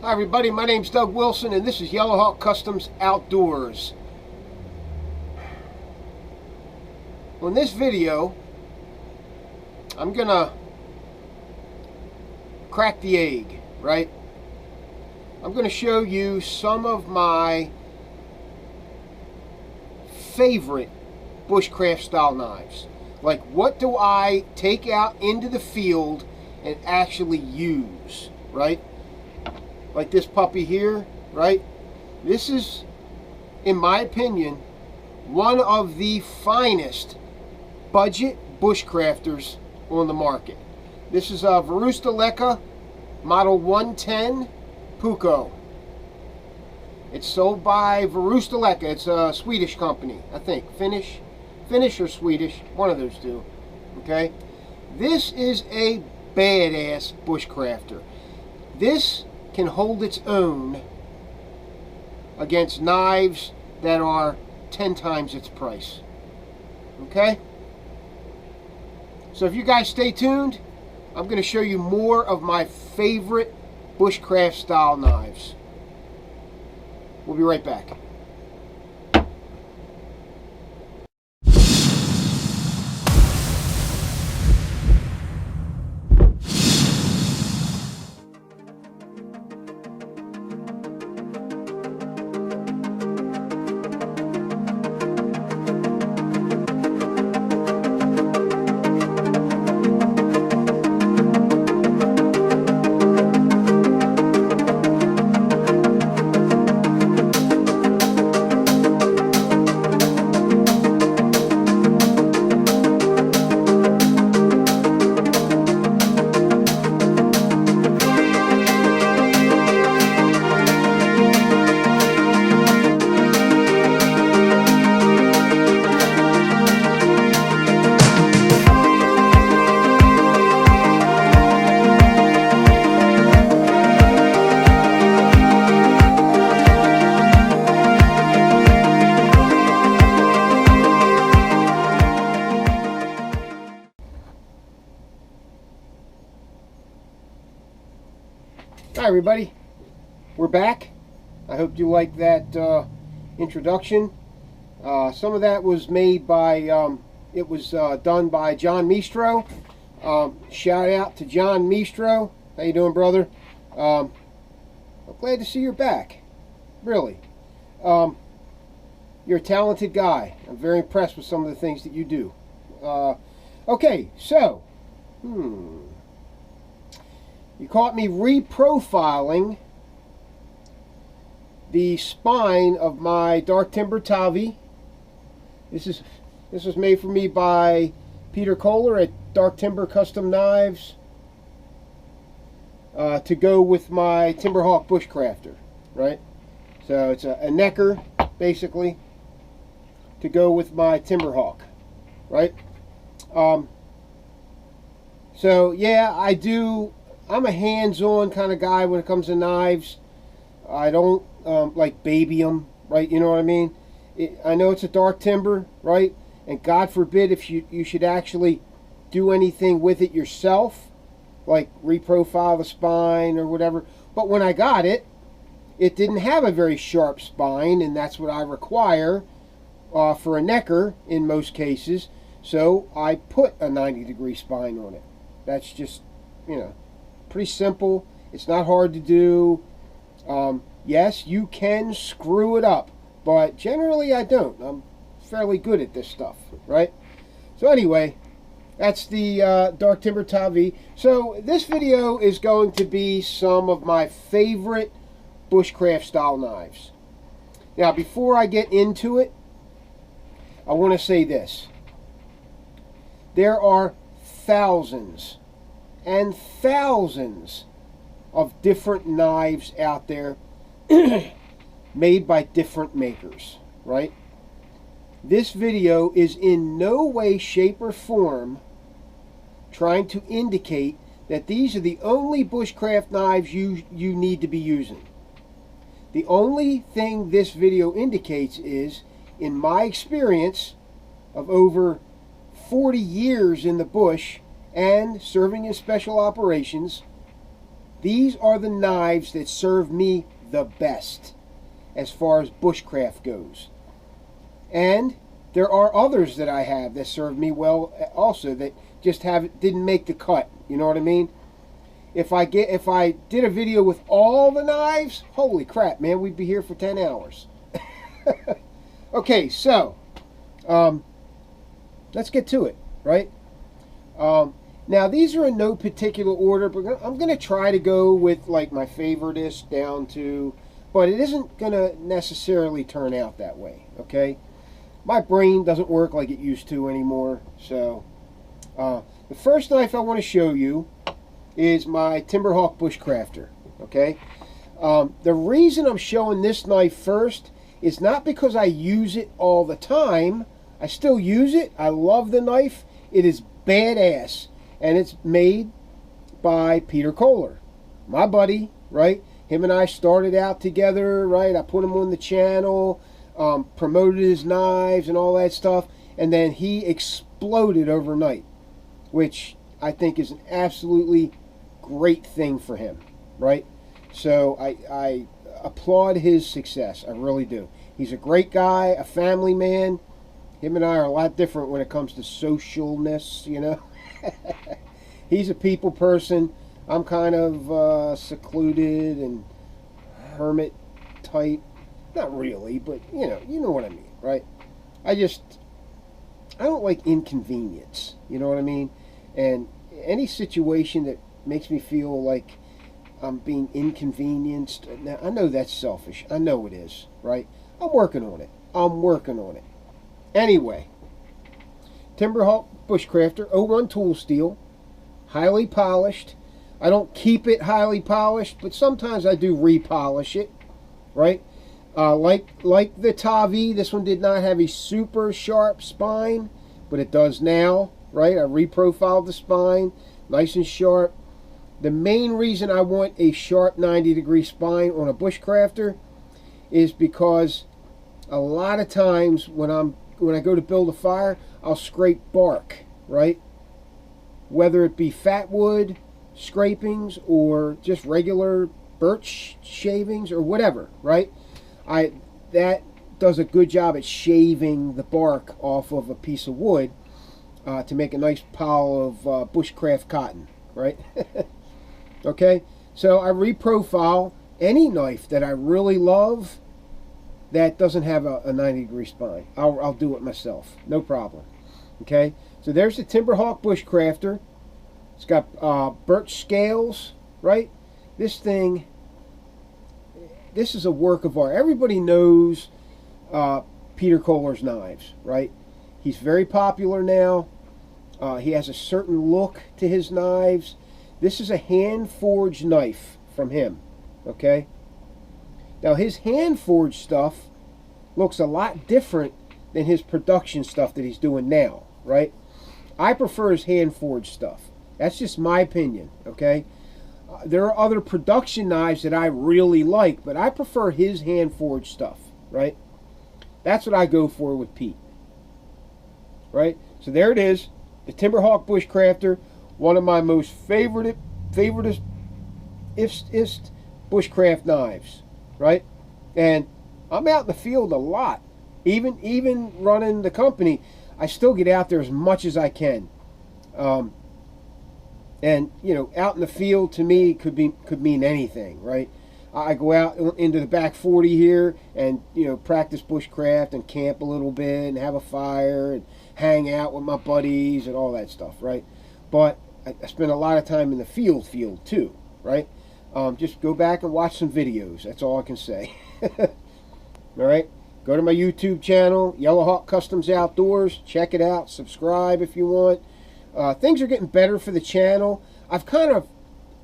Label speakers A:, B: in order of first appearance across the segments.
A: Hi everybody, my name's Doug Wilson and this is Yellowhawk Customs Outdoors. On this video, I'm gonna crack the egg, right? I'm gonna show you some of my favorite bushcraft style knives. Like, what do I take out into the field and actually use, right? Like this puppy here, right? This is, in my opinion, one of the finest budget bushcrafters on the market. This is a Whisky Model 110 Puko. It's sold by Whisky. It's a Swedish company, I think. Finnish or Swedish, one of those two. Okay? This is a badass bushcrafter. This can hold its own against knives that are 10 times its price. Okay? So if you guys stay tuned, I'm going to show you more of my favorite bushcraft style knives. We'll be right back. Hi everybody, we're back. I hope you liked that introduction. Some of that was made by, done by John Mistro. Shout out to John Mistro. How you doing, brother? I'm glad to see you're back. Really. You're a talented guy. I'm very impressed with some of the things that you do. Okay, so, you caught me reprofiling the spine of my dark timber Tavi. This was made for me by Peter Kohler at Dark Timber Custom Knives to go with my Timberhawk Bushcrafter, right? So it's a necker, basically, to go with my Timberhawk, right? So yeah, I'm a hands-on kind of guy when it comes to knives. I don't like baby them, right? You know what I mean? I know it's a dark timber, right? And God forbid if you should actually do anything with it yourself, like reprofile the spine or whatever. But when I got it, it didn't have a very sharp spine, and that's what I require for a necker in most cases. So I put a 90-degree spine on it. That's just, you know, pretty simple. It's not hard to do. Yes, you can screw it up, but generally I don't. I'm fairly good at this stuff, right? So anyway, that's the Dark Timber Tavi. So this video is going to be some of my favorite bushcraft style knives. Now, before I get into it, I want to say this. There are thousands and thousands of different knives out there made by different makers, right? This video is in no way, shape, or form trying to indicate that these are the only bushcraft knives you need to be using. The only thing this video indicates is, in my experience of over 40 years in the bush and serving in special operations, These are the knives that serve me the best as far as bushcraft goes. And there are others that I have that serve me well also, that just didn't make the cut. You know what I mean? If I did a video with all the knives, holy crap, man, we'd be here for 10 hours. Okay, so let's get to it, right? Now, these are in no particular order, but I'm going to try to go with like my favoriteest down to, but it isn't going to necessarily turn out that way, okay? My brain doesn't work like it used to anymore. So the first knife I want to show you is my Timberhawk Bushcrafter, okay? The reason I'm showing this knife first is not because I use it all the time. I still use it. I love the knife. It is badass. And it's made by Peter Kohler, my buddy, right? Him and I started out together, right? I put him on the channel, promoted his knives and all that stuff. And then he exploded overnight, which I think is an absolutely great thing for him, right? So I applaud his success. I really do. He's a great guy, a family man. Him and I are a lot different when it comes to socialness, you know. He's a people person. I'm kind of secluded and hermit type. Not really, but you know what I mean, right? I don't like inconvenience, you know what I mean? And any situation that makes me feel like I'm being inconvenienced, now I know that's selfish. I know it is, right? I'm working on it. Anyway, Timberhawk Bushcrafter, 01 tool steel, highly polished. I don't keep it highly polished, but sometimes I do repolish it, right? Like the Tavi, this one did not have a super sharp spine, but it does now, right? I reprofiled the spine, nice and sharp. The main reason I want a sharp 90-degree spine on a Bushcrafter is because a lot of times when I go to build a fire, I'll scrape bark, right? Whether it be fat wood scrapings or just regular birch shavings or whatever, right? That does a good job at shaving the bark off of a piece of wood to make a nice pile of bushcraft cotton, right? Okay, so I reprofile any knife that I really love that doesn't have a 90-degree spine. I'll do it myself, no problem. Okay, so there's the Timberhawk Bushcrafter. It's got birch scales, right? This is a work of art. Everybody knows Peter Kohler's knives, right? He's very popular now. He has a certain look to his knives. This is a hand-forged knife from him, okay? Now, his hand-forged stuff looks a lot different than his production stuff that he's doing now, right? I prefer his hand-forged stuff. That's just my opinion, okay? There are other production knives that I really like, but I prefer his hand-forged stuff, right? That's what I go for with Pete, right? So there it is, the Timberhawk Bushcrafter, one of my most favoriteest bushcraft knives, right? And I'm out in the field a lot. Even running the company, I still get out there as much as I can. And you know, out in the field to me could mean anything, right? I go out into the back 40 here and practice bushcraft and camp a little bit and have a fire and hang out with my buddies and all that stuff, right? But I spend a lot of time in the field too, right? Just go back and watch some videos. That's all I can say. All right, go to my YouTube channel, Yellowhawk Customs Outdoors. Check it out. Subscribe if you want. Things are getting better for the channel. I've kind of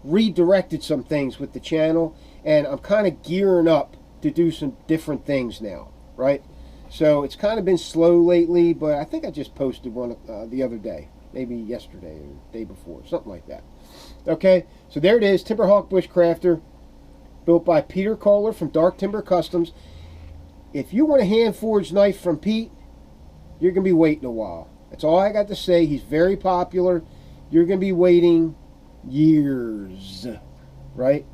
A: redirected some things with the channel, and I'm kind of gearing up to do some different things now, right? So it's kind of been slow lately, but I think I just posted one the other day, maybe yesterday or the day before, something like that. Okay, so there it is, Timberhawk Bushcrafter, built by Peter Kohler from Dark Timber Customs. If you want a hand-forged knife from Pete, you're going to be waiting a while. That's all I got to say. He's very popular. You're going to be waiting years. right?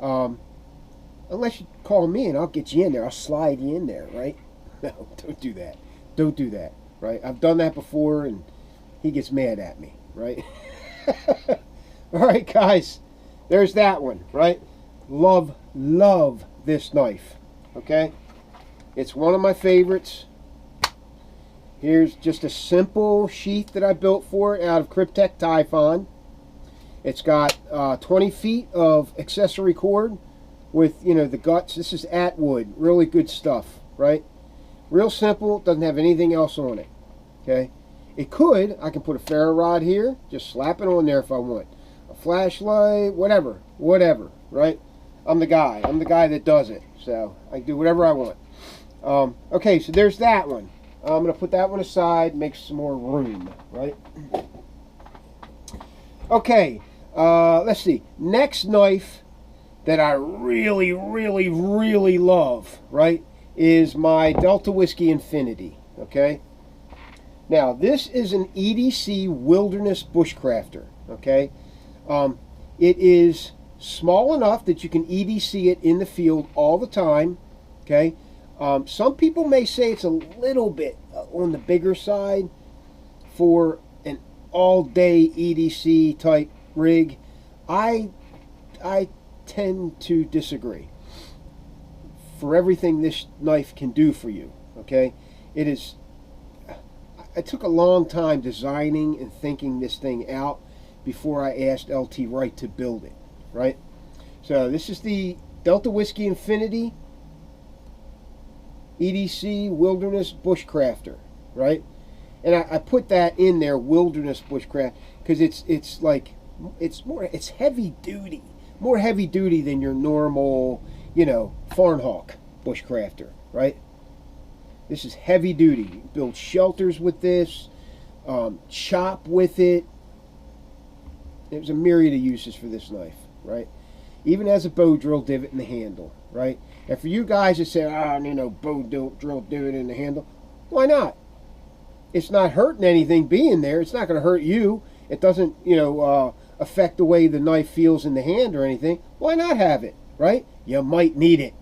A: Unless you call me and I'll get you in there. I'll slide you in there, right? No, don't do that. Don't do that, right? I've done that before and he gets mad at me, right? All right, guys. There's that one, right? Love this knife, okay? It's one of my favorites. Here's just a simple sheath that I built for it out of Cryptek Typhon. It's got 20 feet of accessory cord with, you know, the guts. This is Atwood, really good stuff, right? Real simple, doesn't have anything else on it, okay? I can put a ferro rod here, just slap it on there if I want. A flashlight, whatever, right? I'm the guy that does it, so I can do whatever I want. Okay, so there's that one. I'm going to put that one aside, make some more room, right? Okay, let's see. Next knife that I really love, right, is my Delta Whisky Infinity, okay? Now, this is an EDC Wilderness Bushcrafter, okay? It is small enough that you can EDC it in the field all the time, okay? Some people may say it's a little bit on the bigger side for an all-day EDC type rig. I tend to disagree. For everything this knife can do for you, okay? It took a long time designing and thinking this thing out before I asked LT Wright to build it, right? So this is the Delta Whisky Infinity EDC Wilderness Bushcrafter, right? And I put that in there, Wilderness Bushcraft, because it's heavy duty, more heavy duty than your normal, you know, Farnhawk Bushcrafter, right? This is heavy duty. You build shelters with this, chop with it. There's a myriad of uses for this knife, right? Even as a bow drill divot in the handle, right? And for you guys that say, you know, bow drill divot in the handle, why not? It's not hurting anything being there. It's not going to hurt you. It doesn't, you know, affect the way the knife feels in the hand or anything. Why not have it, right? You might need it.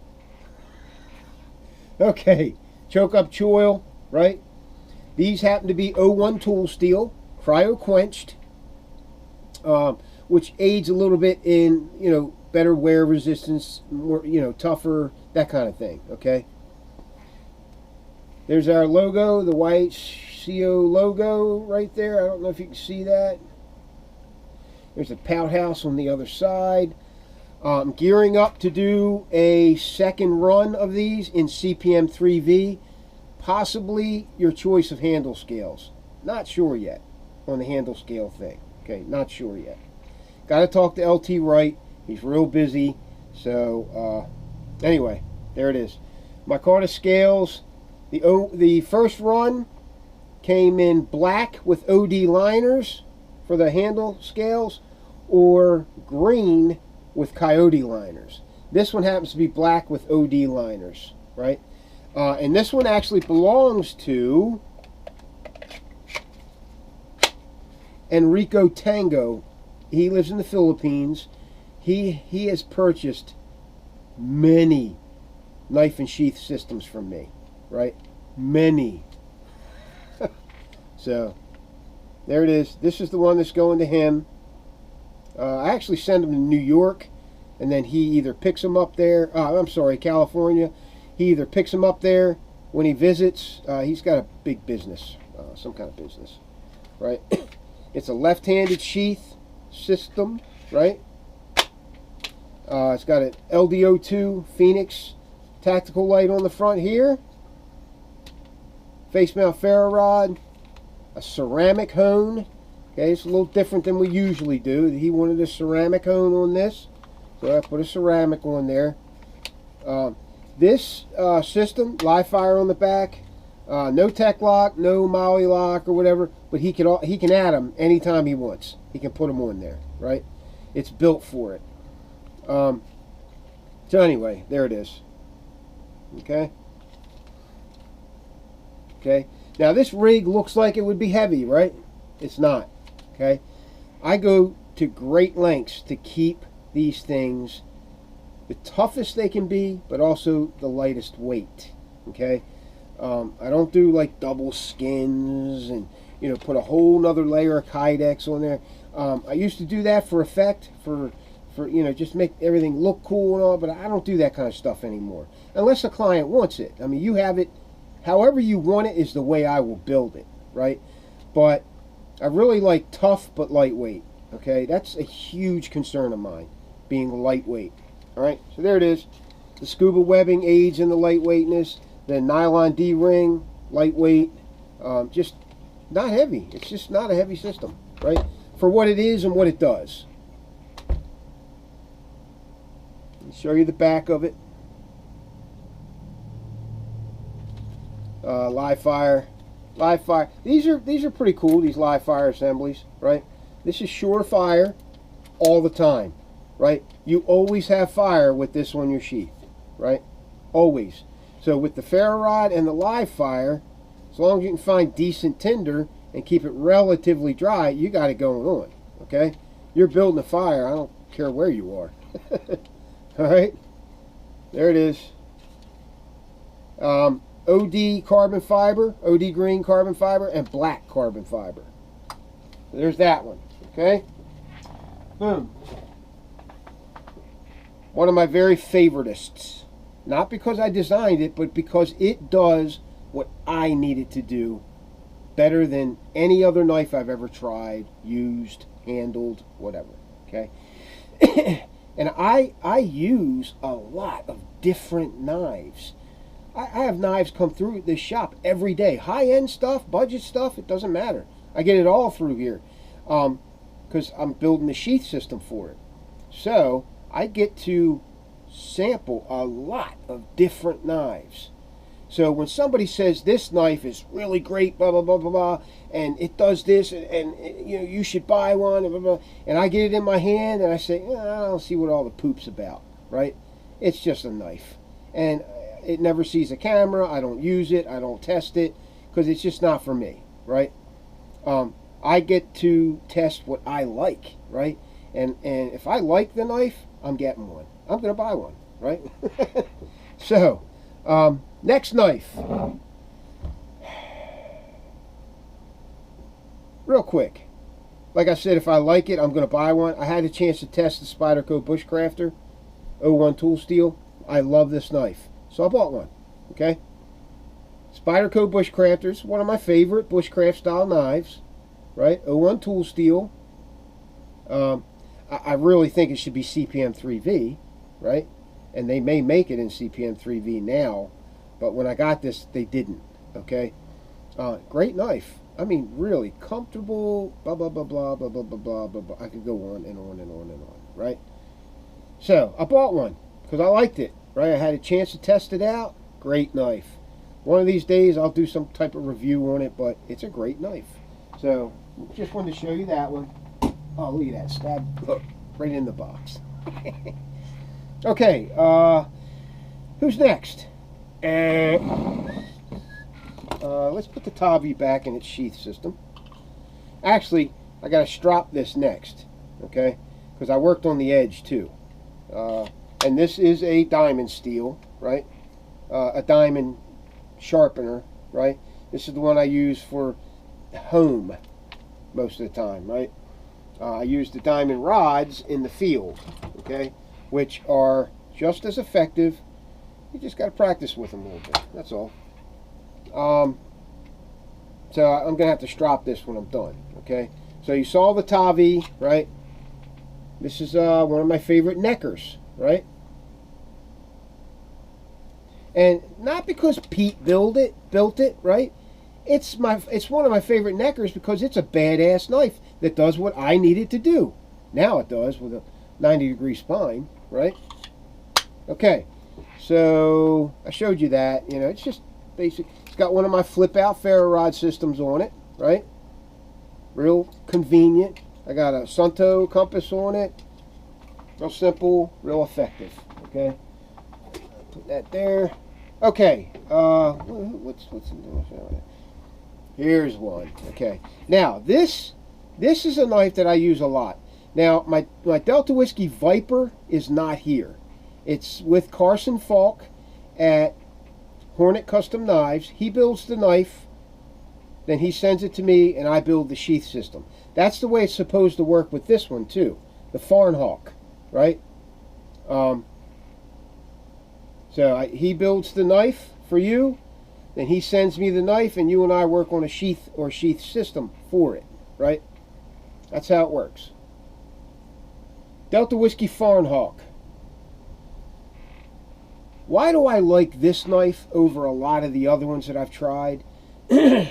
A: Okay, choke up choil, right? These happen to be O1 tool steel, cryo quenched, which aids a little bit in, you know, better wear resistance, more, you know, tougher, that kind of thing, okay? There's our logo, the white CO logo right there. I don't know if you can see that. There's a pout house on the other side. I'm gearing up to do a second run of these in CPM 3V. Possibly your choice of handle scales. Not sure yet on the handle scale thing. Okay, not sure yet. Got to talk to LT Wright. He's real busy. So, anyway, there it is. Micarta scales. The first run came in black with OD liners for the handle scales, or green with coyote liners. This one happens to be black with OD liners, right? And this one actually belongs to Enrico Tango. He lives in the Philippines. He has purchased many knife and sheath systems from me, right? Many. So there it is. This is the one that's going to him. I actually send him to New York, and then he either picks them up there. I'm sorry, California. He either picks them up there when he visits. He's got a big business, some kind of business, right? It's a left-handed sheath system, right? It's got an LDO2 Phoenix tactical light on the front here. Face mount ferro rod. A ceramic hone. Okay, it's a little different than we usually do. He wanted a ceramic hone on this, so I put a ceramic on there. This system, live fire on the back, no tech lock, no molly lock or whatever, but he can add them anytime he wants. He can put them on there, right? It's built for it. So anyway, there it is. Okay. Okay. Now this rig looks like it would be heavy, right? It's not. Okay. I go to great lengths to keep these things the toughest they can be, but also the lightest weight. Okay, I don't do like double skins and put a whole nother layer of Kydex on there. I used to do that for effect, for just make everything look cool and all, but I don't do that kind of stuff anymore unless the client wants it. I mean, you have it however you want it is the way I will build it, right? But I really like tough but lightweight. Okay, that's a huge concern of mine, being lightweight. All right, so there it is. The scuba webbing aids in the lightweightness. The nylon D-ring, lightweight, just not heavy. It's just not a heavy system, right? For what it is and what it does. I'll show you the back of it. Live fire. These are pretty cool. These live fire assemblies, right? This is sure fire all the time, right? You always have fire with this on your sheath, right? Always. So with the ferro rod and the live fire, as long as you can find decent tinder and keep it relatively dry, you got it going on. Okay, you're building a fire. I don't care where you are. All right, there it is. OD carbon fiber, OD green carbon fiber, and black carbon fiber. So there's that one. Okay, boom. One of my very favoritists. Not because I designed it, but because it does what I need it to do better than any other knife I've ever tried, used, handled, whatever. Okay? And I use a lot of different knives. I have knives come through this shop every day. High-end stuff, budget stuff, it doesn't matter. I get it all through here because I'm building the sheath system for it. So I get to sample a lot of different knives. So when somebody says this knife is really great, blah blah blah blah blah, and it does this, and you should buy one, blah, blah, blah, and I get it in my hand and I say, I don't see what all the poop's about, right? It's just a knife, and it never sees a camera. I don't use it. I don't test it because it's just not for me, right? I get to test what I like, right? And if I like the knife, I'm getting one. I'm going to buy one, right? So, next knife. Real quick. Like I said, if I like it, I'm going to buy one. I had a chance to test the Spyderco Bushcrafter 01 tool steel. I love this knife. So I bought one, okay? Spyderco Bushcrafters, one of my favorite bushcraft style knives, right? 01 tool steel. I really think it should be CPM 3V, right? And they may make it in CPM 3V now, but when I got this, they didn't, okay? Great knife. I mean, really comfortable, blah, blah, blah, blah, blah, blah, blah, blah, blah, blah. I could go on and on and on and on, right? So, I bought one because I liked it, right? I had a chance to test it out. Great knife. One of these days, I'll do some type of review on it, but it's a great knife. So, just wanted to show you that one. Oh, look at that stab. Look, right in the box. Okay, who's next? Let's put the Tavi back in its sheath system. Actually, I got to strop this next, okay? Because I worked on the edge too. And this is a diamond steel, right? A diamond sharpener, right? This is the one I use for home most of the time, right? I use the diamond rods in the field, okay, which are just as effective. You just got to practice with them a little bit. That's all. So I'm going to have to strop this when I'm done, okay? So you saw the Tavi, right? This is one of my favorite neckers, right? And not because Pete built it, right? It's one of my favorite neckers because it's a badass knife that does what I need it to do. Now it does with a 90-degree spine, right? Okay, so I showed you that. It's just basic. It's got one of my flip-out ferro rod systems on it, right? Real convenient. I got a Sunto compass on it. Real simple, real effective. Okay, put that there. Okay, what's in there? Here's one. Okay, now this is a knife that I use a lot. Now, my Delta Whiskey Viper is not here. It's with Carson Falk at Hornet Custom Knives. He builds the knife, then he sends it to me, and I build the sheath system. That's the way it's supposed to work with this one, too. The Farnhawk, right? He builds the knife for you, then he sends me the knife, and you and I work on a sheath or sheath system for it, right? That's how it works. Delta Whiskey Farnhawk. Why do I like this knife over a lot of the other ones that I've tried? I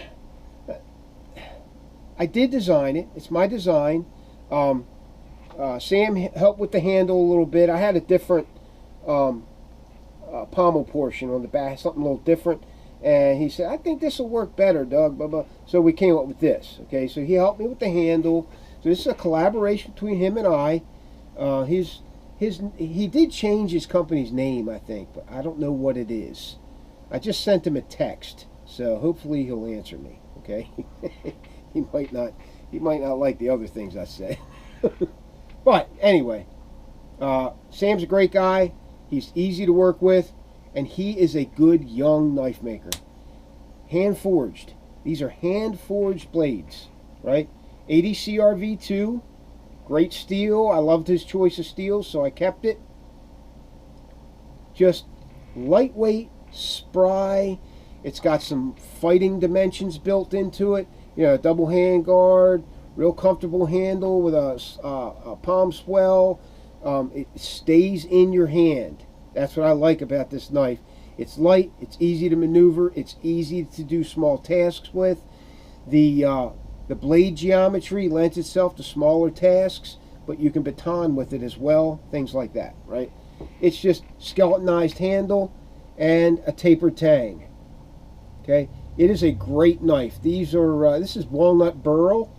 A: did design it. It's my design. Sam helped with the handle a little bit. I had a different pommel portion on the back, something a little different. And he said, I think this will work better, Doug. Blah, blah. So we came up with this. Okay, so he helped me with the handle. So this is a collaboration between him and I. He did change his company's name, I think, but I don't know what it is. I just sent him a text, so hopefully he'll answer me. Okay, he might not like the other things I say. But anyway, Sam's a great guy. He's easy to work with, and he is a good young knife maker. Hand forged. These are hand forged blades, right? 80 CRV2. Great steel. I loved his choice of steel, so I kept it. Just lightweight, spry. It's got some fighting dimensions built into it. You know, double hand guard, real comfortable handle with a palm swell. It stays in your hand. That's what I like about this knife. It's light. It's easy to maneuver. It's easy to do small tasks with. The blade geometry lends itself to smaller tasks, but you can baton with it as well, things like that, right? It's just skeletonized handle and a tapered tang. Okay, it is a great knife. These are this is walnut burl.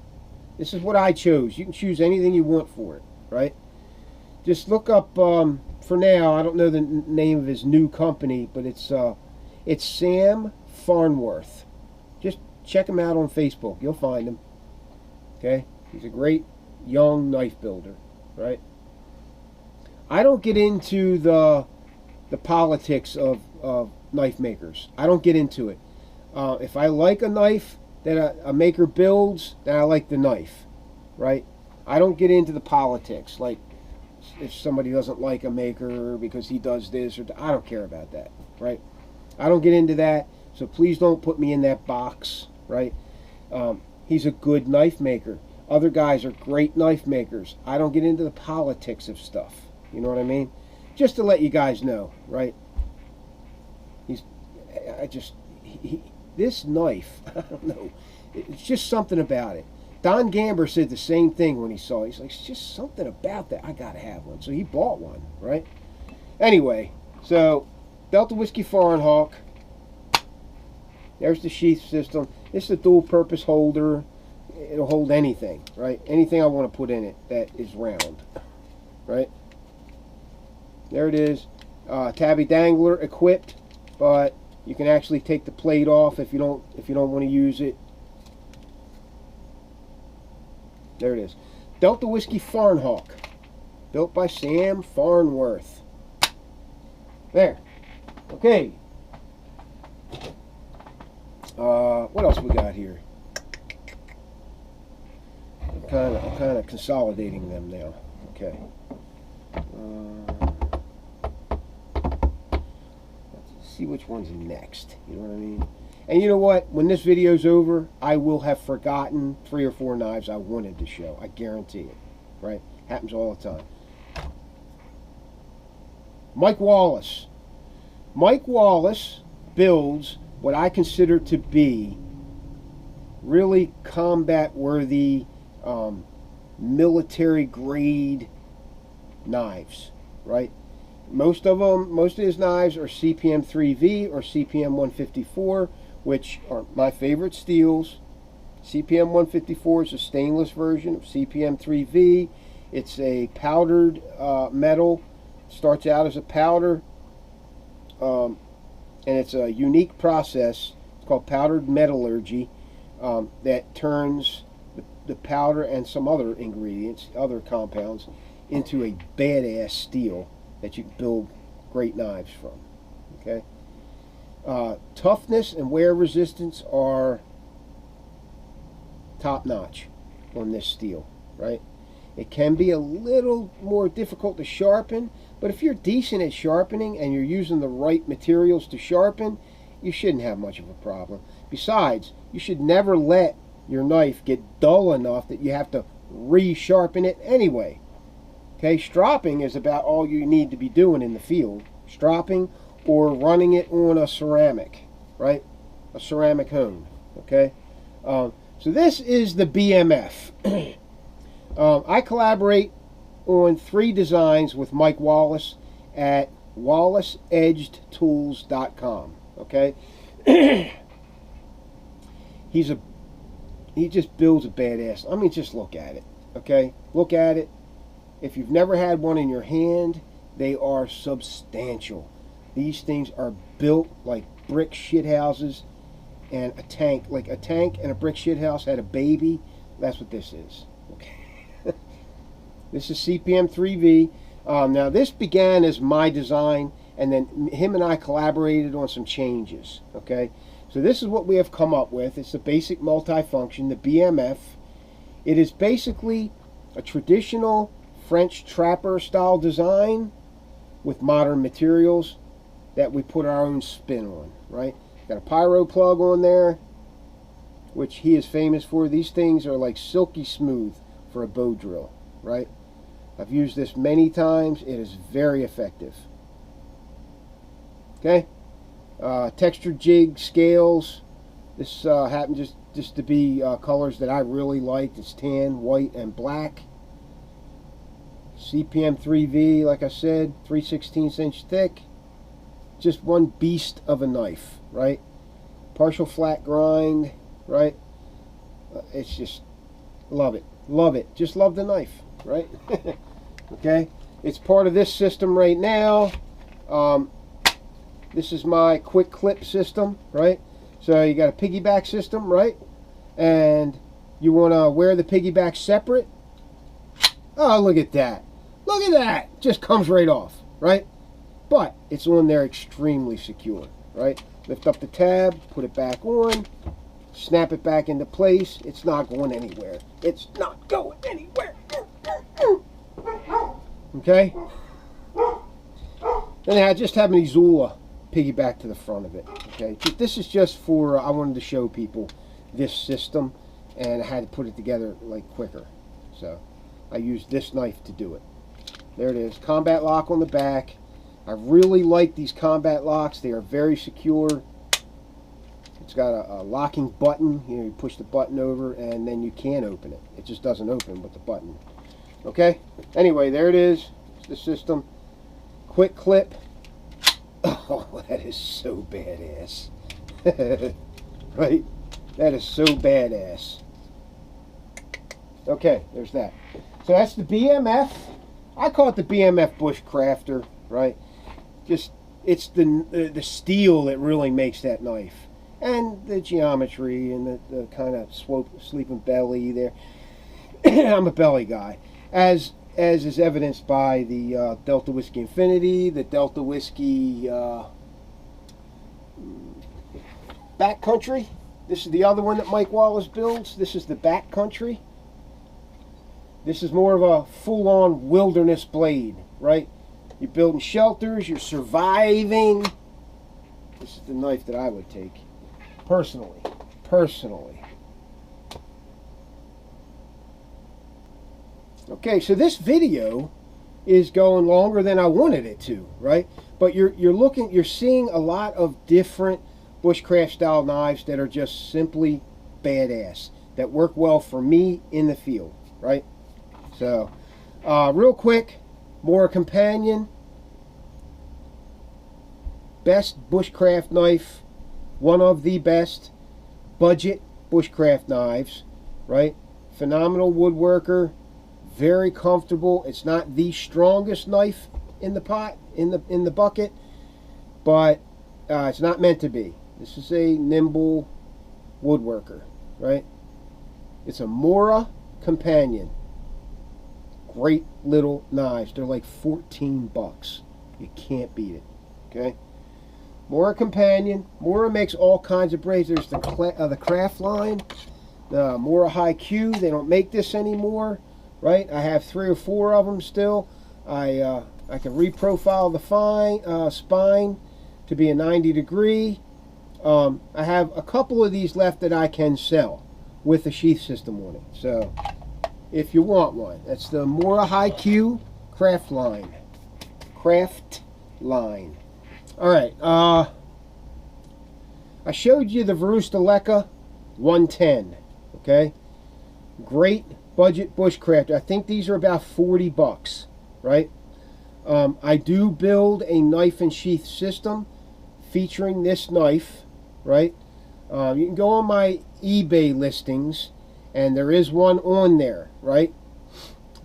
A: This is what I chose. You can choose anything you want for it, right? Just look up for now. I don't know the name of his new company, but it's Sam Farnworth. Just check him out on Facebook. You'll find him. Okay? He's a great young knife builder, right? I don't get into the politics of knife makers. I don't get into it. If I like a knife that a maker builds, then I like the knife, right? I don't get into the politics. Like, if somebody doesn't like a maker because he does this, or I don't care about that, right? I don't get into that, so please don't put me in that box, right? He's a good knife maker. Other guys are great knife makers. I don't get into the politics of stuff. You know what I mean? Just to let you guys know, right? This knife, I don't know. It's just something about it. Don Gamber said the same thing when he saw it. He's like, it's just something about that. I gotta have one. So he bought one, right? Anyway, so Delta Whiskey Farnhawk. There's the sheath system. This is a dual purpose holder. It'll hold anything, right? Anything I want to put in it that is round, right? There it is. Tabby dangler equipped, but you can actually take the plate off if you don't want to use it. There it is. Delta Whiskey Farnhawk, built by Sam Farnworth. There. Okay. What else we got here? I'm kind of consolidating them now. Okay. Let's see which one's next. You know what I mean? And you know what? When this video's over, I will have forgotten 3 or 4 knives I wanted to show. I guarantee it. Right? Happens all the time. Mike Wallace. Mike Wallace builds what I consider to be really combat-worthy, military-grade knives, right? Most of his knives are CPM 3V or CPM 154, which are my favorite steels. CPM 154 is a stainless version of CPM 3V. It's a powdered metal. Starts out as a powder, and it's a unique process. It's called powdered metallurgy that turns the powder and some other ingredients, other compounds, into a badass steel that you can build great knives from. Okay. Toughness and wear resistance are top notch on this steel, right? It can be a little more difficult to sharpen, but if you're decent at sharpening and you're using the right materials to sharpen, you shouldn't have much of a problem. Besides, you should never let your knife get dull enough that you have to re-sharpen it anyway. Okay, stropping is about all you need to be doing in the field. Stropping or running it on a ceramic, right? A ceramic hone, okay? So this is the BMF. I collaborate on 3 designs with Mike Wallace at wallaceedgedtools.com, okay? He just builds a badass. I mean, just look at it, okay? Look at it. If you've never had one in your hand, they are substantial. These things are built like brick shithouses, and a tank, like a tank and a brick shithouse had a baby. That's what this is. Okay. This is CPM 3V. Now this began as my design, and then him and I collaborated on some changes. Okay. So this is what we have come up with. It's the basic multifunction, the BMF. It is basically a traditional French trapper style design with modern materials that we put our own spin on, right? Got a pyro plug on there, which he is famous for. These things are like silky smooth for a bow drill, right? I've used this many times. It is very effective. Okay. Textured jig scales. This happened just to be colors that I really liked. It's tan, white, and black. CPM 3V, like I said, 3/16 inch thick. Just one beast of a knife, right? Partial flat grind, right? It's just, love it. Love it. Just love the knife, right? Okay. It's part of this system right now. This is my quick clip system, right? So you got a piggyback system, right? And you want to wear the piggyback separate. Oh, look at that. Look at that. Just comes right off, right? But it's on there extremely secure, right? Lift up the tab, put it back on, snap it back into place. It's not going anywhere. It's not going anywhere. Okay? Then I just have an Izula piggyback to the front of it. Okay? This is just for, I wanted to show people this system, and I had to put it together like quicker. So I used this knife to do it. There it is. Combat lock on the back. I really like these combat locks. They are very secure. It's got a locking button. You know, you push the button over and then you can open it. It just doesn't open with the button. Okay? Anyway, there it is. It's the system. Quick clip. Oh, that is so badass. Right? That is so badass. Okay, there's that. So that's the BMF. I call it the BMF Bushcrafter, right? Just, it's the steel that really makes that knife. And the geometry and the kind of sleeping belly there. I'm a belly guy. As is evidenced by the Delta Whisky Infinity, the Delta Whisky Backcountry. This is the other one that Mike Wallace builds. This is the Backcountry. This is more of a full-on wilderness blade, right? You're building shelters, you're surviving. This is the knife that I would take, personally. Okay, so this video is going longer than I wanted it to, right? But you're seeing a lot of different bushcraft style knives that are just simply badass, that work well for me in the field, right? So, real quick, more companion. Best bushcraft knife, one of the best budget bushcraft knives, right? Phenomenal woodworker, very comfortable. It's not the strongest knife in the pot, in the bucket, but it's not meant to be. This is a nimble woodworker, right? It's a Mora Companion. Great little knives. They're like 14 bucks. You can't beat it. Okay. Mora Companion. Mora makes all kinds of blades. There's the Craft line. The Mora High Q. They don't make this anymore. Right. I have 3 or 4 of them still. I can reprofile the spine to be a 90 degree. I have a couple of these left that I can sell with the sheath system on it. So if you want one, that's the Mora High Q Craft line. Craft line. All right. I showed you the Whisky 110. Okay. Great budget bushcrafter. I think these are about 40 bucks. Right. I do build a knife and sheath system featuring this knife. Right. You can go on my eBay listings, and there is one on there. Right.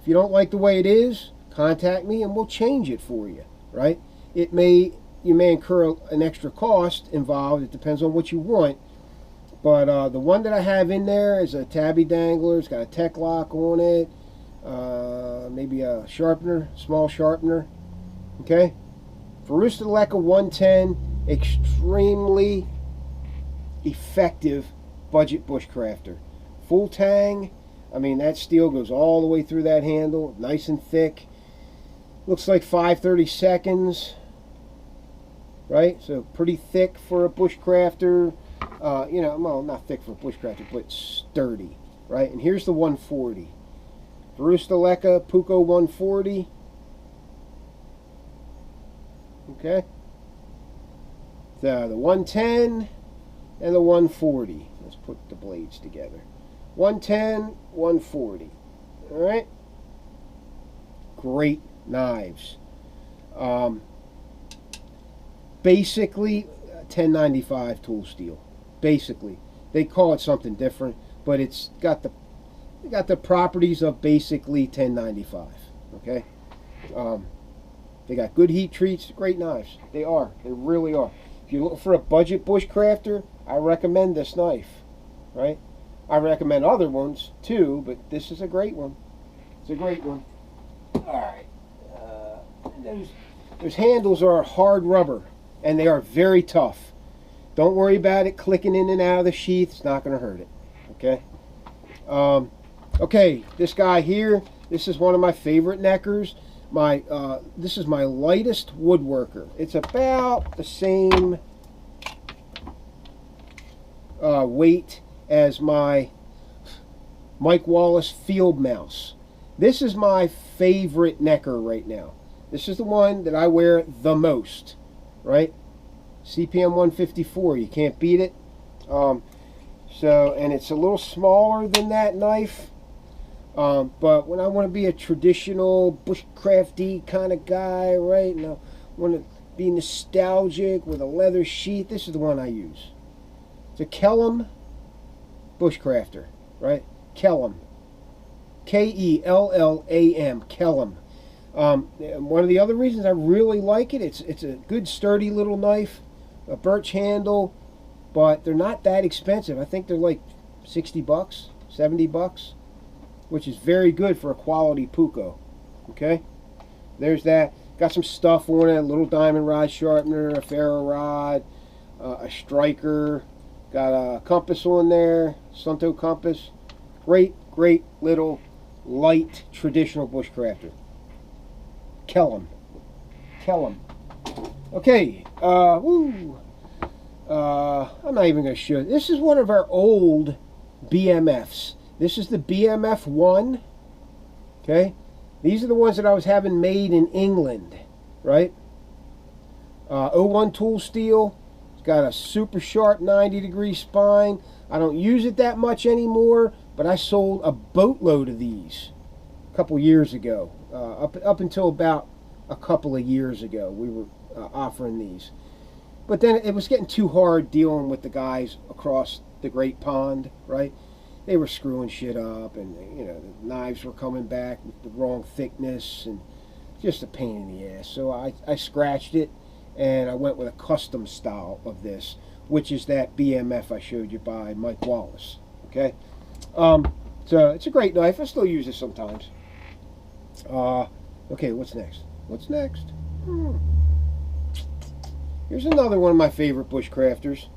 A: If you don't like the way it is, contact me and we'll change it for you. Right. You may incur an extra cost involved. It depends on what you want. But the one that I have in there is a tabby dangler. It's got a tech lock on it. Maybe a sharpener, small sharpener. Okay. Whisky 110, extremely effective budget bushcrafter. Full tang. I mean, that steel goes all the way through that handle, nice and thick. Looks like 5/32, right? So pretty thick for a bushcrafter. You know, well, not thick for a bushcrafter, but sturdy, right? And here's the 140. Whisky Puko 140. Okay. So the 110 and the 140. Let's put the blades together. 110, 140. All right. Great knives. Basically 1095 tool steel. Basically, they call it something different, but it's got the properties of basically 1095. Okay. They got good heat treats. Great knives. They are. They really are. If you're looking for a budget bushcrafter, I recommend this knife. Right. I recommend other ones too, but this is a great one. It's a great one. All right. Those handles are hard rubber, and they are very tough. Don't worry about it clicking in and out of the sheath. It's not going to hurt it. Okay. Okay. This guy here. This is one of my favorite neckers. This is my lightest woodworker. It's about the same weight as my Mike Wallace Field Mouse. This is my favorite necker right now. This is the one that I wear the most, right? CPM 154. You can't beat it. And it's a little smaller than that knife. But when I want to be a traditional bushcrafty kind of guy, right, and I want to be nostalgic with a leather sheath, this is the one I use. It's a Kellam Bushcrafter, right? Kellam. Kellam. Kellam. One of the other reasons I really like it, it's a good sturdy little knife, a birch handle, but they're not that expensive. I think they're like 60 bucks, 70 bucks, which is very good for a quality Puko. Okay, there's that. Got some stuff on it, a little diamond rod sharpener, a ferro rod, a striker, got a compass on there, Sunto compass. Great little light traditional bushcrafter. Kellam. Okay, I'm not even going to show it. This is one of our old BMFs. This is the BMF 1. Okay, these are the ones that I was having made in England, right? 01 tool steel. It's got a super sharp 90-degree spine. I don't use it that much anymore, but I sold a boatload of these a couple years ago. Up until about a couple of years ago, we were offering these. But then it was getting too hard dealing with the guys across the Great Pond, right? They were screwing shit up, and you know, the knives were coming back with the wrong thickness, and just a pain in the ass. So I scratched it, and I went with a custom style of this, which is that BMF I showed you by Mike Wallace. Okay. So it's a great knife. I still use it sometimes. Okay, what's next? What's next? Here's another one of my favorite bushcrafters.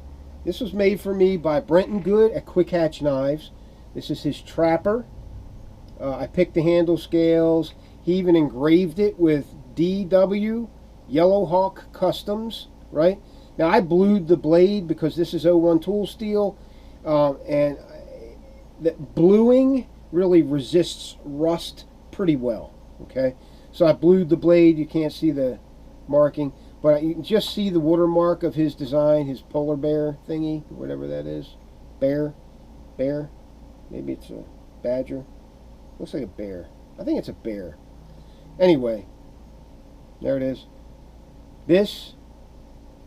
A: This was made for me by Brenton Good at Quick Hatch Knives. This is his Trapper. I picked the handle scales. He even engraved it with DW Yellow Hawk Customs, right? Now I blued the blade because this is 01 tool steel, and the bluing really resists rust pretty well, okay? So I blued the blade. You can't see the marking, but you can just see the watermark of his design, his polar bear thingy, whatever that is. Bear? Maybe it's a badger. Looks like a bear. I think it's a bear. Anyway, there it is. This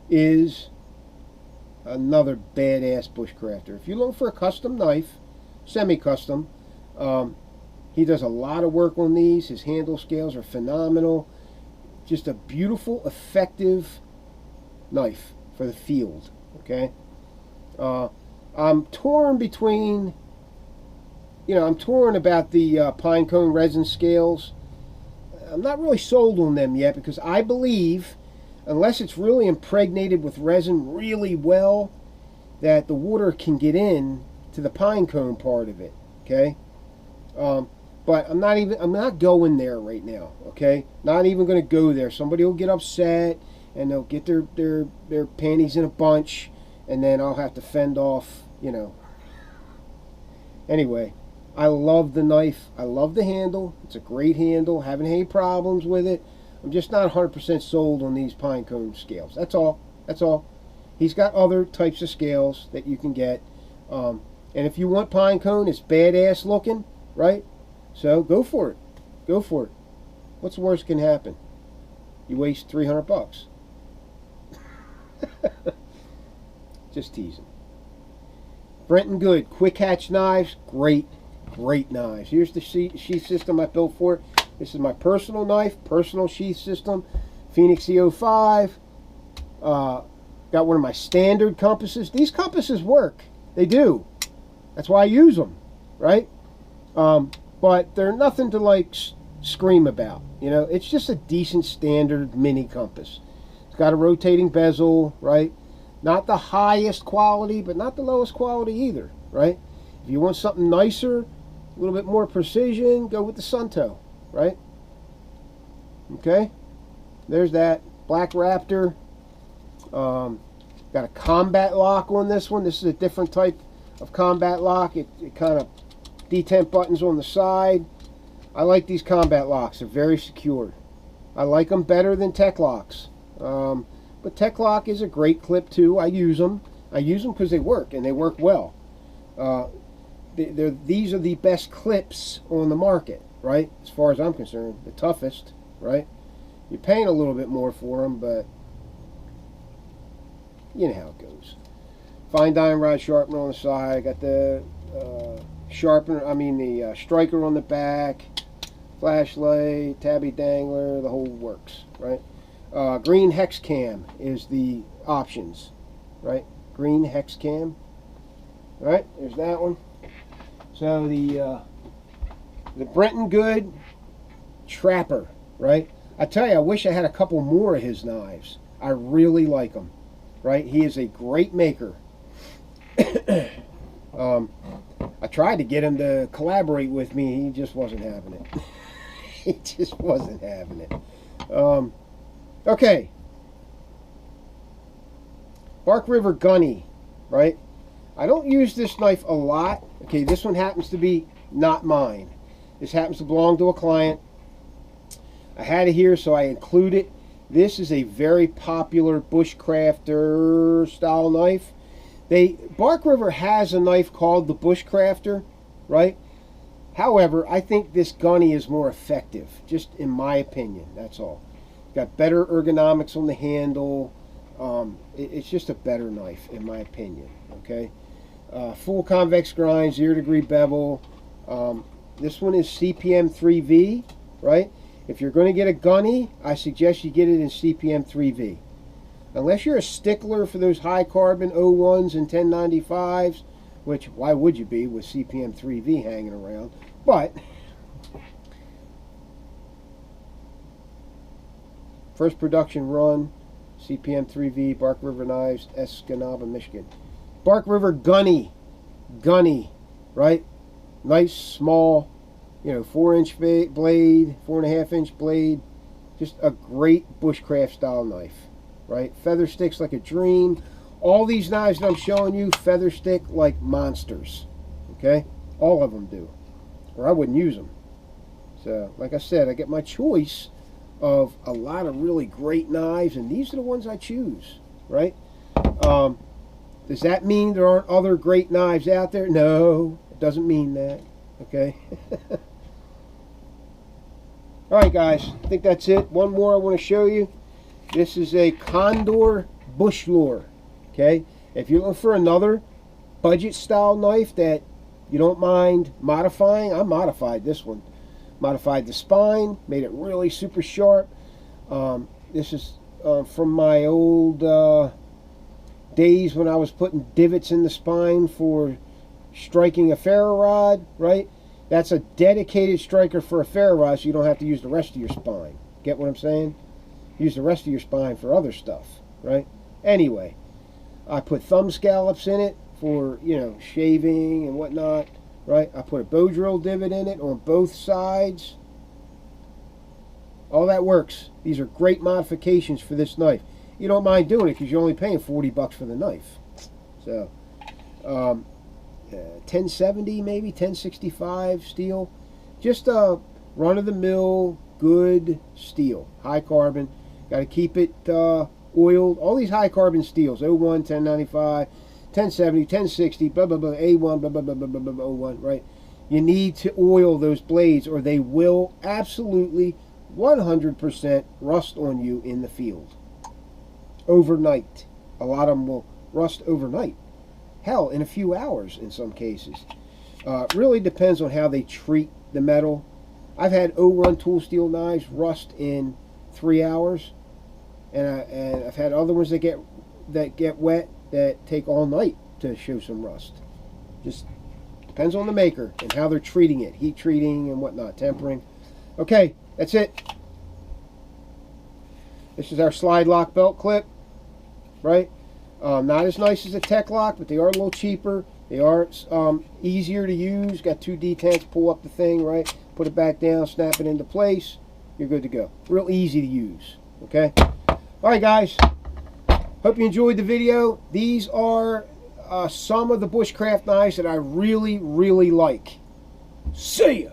A: is another badass bushcrafter. If you're looking for a custom knife, semi-custom, he does a lot of work on these. His handle scales are phenomenal. Just a beautiful, effective knife for the field. Okay, I'm torn between, I'm torn about the pine cone resin scales. I'm not really sold on them yet because I believe, unless it's really impregnated with resin really well, that the water can get in to the pine cone part of it. Okay, but I'm not going there right now. Okay, not even going to go there. Somebody will get upset and they'll get their panties in a bunch, and then I'll have to fend off. Anyway, I love the knife. I love the handle. It's a great handle. Haven't any problems with it. I'm just not 100% sold on these pine cone scales. That's all. That's all. He's got other types of scales that you can get. And if you want pine cone, it's badass looking, right? So go for it. Go for it. What's the worst can happen? You waste $300. Just teasing. Brenton Good, Quick Hatch Knives, great knives. Here's the sheath system I built for it. This is my personal knife, personal sheath system, Phoenix E05. Got one of my standard compasses. These compasses work. They do. That's why I use them, right? But they're nothing to like scream about. It's just a decent standard mini compass. It's got a rotating bezel, right? Not the highest quality, but not the lowest quality either, right? If you want something nicer, a little bit more precision, go with the Sunto, right? Okay, there's that. Black Raptor. Got a combat lock on this one. This is a different type of combat lock. It kind of detent buttons on the side. I like these combat locks. They're very secure. I like them better than Tech Locks. But Tech Lock is a great clip too. I use them. I use them because they work, and they work well. These are the best clips on the market, right? As far as I'm concerned, the toughest, right? You're paying a little bit more for them, but you know how it goes. Fine diamond rod sharpener on the side. Got the the striker on the back. Flashlight, tabby dangler, the whole works, right? Green hex cam is the options, right? Green hex cam. All right, there's that one. So the Brenton Good Trapper, right? I tell you, I wish I had a couple more of his knives. I really like them, right? He is a great maker. I tried to get him to collaborate with me. He just wasn't having it. He just wasn't having it. Okay. Bark River Gunny, right? I don't use this knife a lot. Okay, this one happens to be not mine. This happens to belong to a client. I had it here, so I include it. This is a very popular bushcrafter style knife. Bark River has a knife called the Bushcrafter, right? However, I think this gunny is more effective, just in my opinion. That's all. Got better ergonomics on the handle. It's just a better knife, in my opinion. Okay, full convex grind, 0-degree bevel. This one is CPM 3V, right? If you're going to get a gunny, I suggest you get it in CPM unless you're a stickler for those high carbon 01s and 1095s, which why would you be with CPM 3V hanging around? But first production run, CPM 3V, Bark River Knives, Escanaba, Michigan. Bark River gunny, right? Nice, small, 4-inch blade, 4.5-inch blade. Just a great bushcraft style knife, right? Feather sticks like a dream. All these knives that I'm showing you, feather stick like monsters, okay? All of them do, or I wouldn't use them. So, like I said, I get my choice of a lot of really great knives, and these are the ones I choose, right? Does that mean there aren't other great knives out there? No, it doesn't mean that, okay? Alright guys, I think that's it. One more I want to show you. This is a Condor Bush Lure, okay? If you're looking for another budget style knife that you don't mind modifying, I modified this one. Modified the spine, made it really super sharp. This is from my old days when I was putting divots in the spine for striking a ferro rod, right? That's a dedicated striker for a ferro rod, so you don't have to use the rest of your spine. Get what I'm saying? Use the rest of your spine for other stuff, right? Anyway, I put thumb scallops in it for, shaving and whatnot. Right, I put a bow drill divot in it on both sides. All that works. These are great modifications for this knife. You don't mind doing it because you're only paying $40 for the knife. So, 1070 maybe, 1065 steel. Just a run-of-the-mill good steel, high carbon. Got to keep it oiled. All these high carbon steels, 01, 1095. 1070, 1060, blah, blah, blah, A1, blah, blah, blah, blah, blah, blah, 01, right? You need to oil those blades or they will absolutely 100% rust on you in the field. Overnight. A lot of them will rust overnight. Hell, in a few hours in some cases. Really depends on how they treat the metal. I've had 01 tool steel knives rust in 3 hours. And I've had other ones that get wet that take all night to show some rust. Just depends on the maker and how they're treating it, heat treating and whatnot, tempering. Okay, that's it. This is our slide lock belt clip, right? Not as nice as a Tech Lock, but they are a little cheaper. They are easier to use. Got 2 detents, pull up the thing, right? Put it back down, snap it into place. You're good to go. Real easy to use, okay? All right, guys. Hope you enjoyed the video. These are some of the bushcraft knives that I really, really like. See ya!